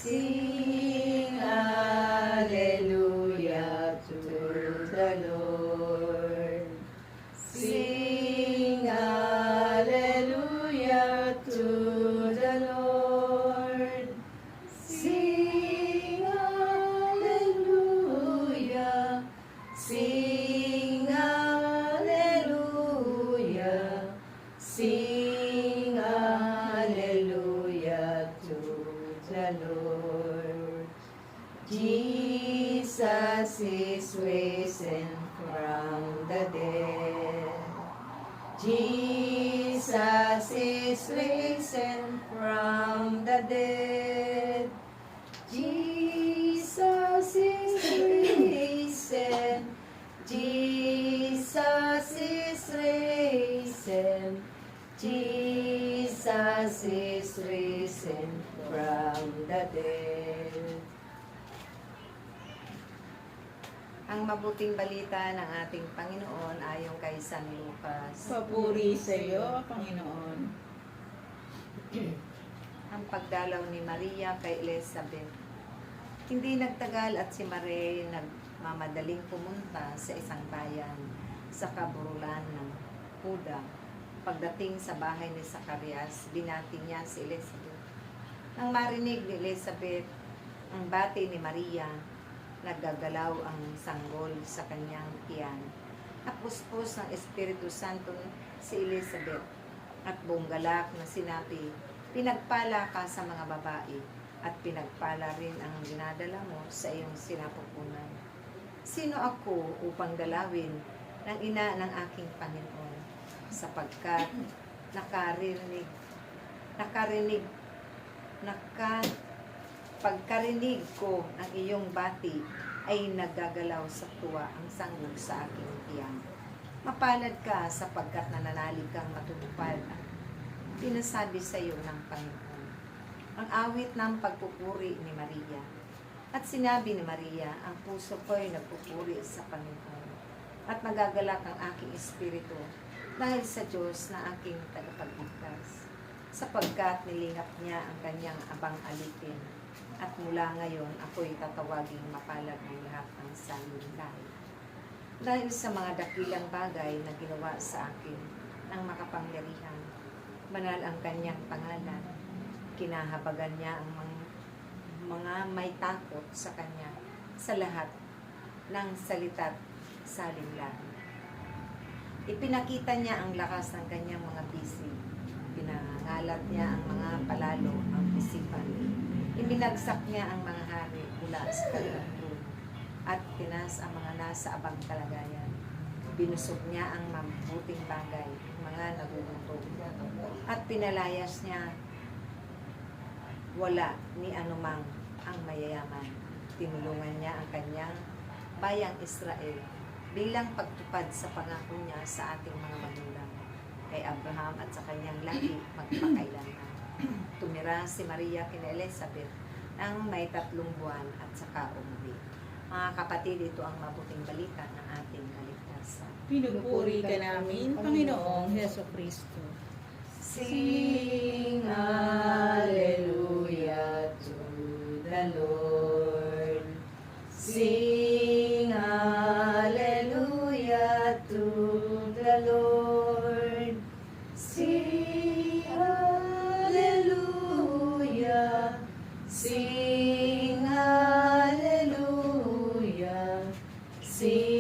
Sing hallelujah to the Lord. Sing hallelujah to the Lord. Sing hallelujah. Sing hallelujah. Sing hallelujah to the Lord. Jesus is risen from the dead. Jesus is risen from the dead. Jesus is risen. Jesus is risen. Jesus is risen from the dead. Ang mabuting balita ng ating Panginoon ayon kay San Lucas. Papuri sa iyo, Panginoon. Ang pagdalaw ni Maria kay Elizabeth. Hindi nagtagal at si Maria nagmamadaling pumunta sa isang bayan sa kaburulan ng Huda. Pagdating sa bahay ni Zacarias, binati niya si Elizabeth. Nang marinig ni Elizabeth ang bati ni Maria, naggagalaw ang sanggol sa kanyang tiyan. Napuspos ng Espiritu Santo si Elizabeth at buong galak na sinabi, pinagpala ka sa mga babae at pinagpala rin ang dinadala mo sa iyong sinapupunan. Sino ako upang dalawin ng ina ng aking Panginoon? Sapagkat pagkarinig ko ng iyong bati ay naggagalaw sa tuwa ang sanggol sa aking tiyan. Mapalad ka sapagkat nananalig kang matutupad ang pinasabi sa iyo ng Panginoon. Ang awit ng pagpupuri ni Maria. At sinabi ni Maria, ang puso ko'y nagpupuri sa Panginoon. At magagalak ang aking espiritu dahil sa Diyos na aking tagapagligtas. Sapagkat nilingap niya ang kanyang abang alipin. At mula ngayon, ako'y tatawaging mapalad ng lahat ng sanlibutan. Dahil sa mga dakilang bagay na ginawa sa akin ng makapangyarihan, banal ang kanyang pangalan. Kinahabagan niya ang mga may takot sa kanya sa lahat ng salita't salinlan. Ipinakita niya ang lakas ng kanyang mga bisig. Pinangalat niya ang mga palalo ng isipan. Ibinagsak niya ang mga hari mula sa kanilang trono at tinas ang mga nasa abang kalagayan. Binusog niya ang mabuting bagay, mga nagugutom, at pinalayas niya wala ni anumang ang mayayaman. Tinulungan niya ang kanyang bayang Israel bilang pagtupad sa pangako niya sa ating mga magulang, kay Abraham at sa kanyang lahi magpakailanman. Tumira si Maria kina Elizabeth ng may 3 buwan at saka umuwi. Mga kapatid, ito ang mabuting balita ng ating kaligtasan. Pinupuri ka namin, Panginoong Heso Kristo. Sing hallelujah to the Lord. Sing hallelujah to the Lord. Sing hallelujah. Sing hallelujah. Sing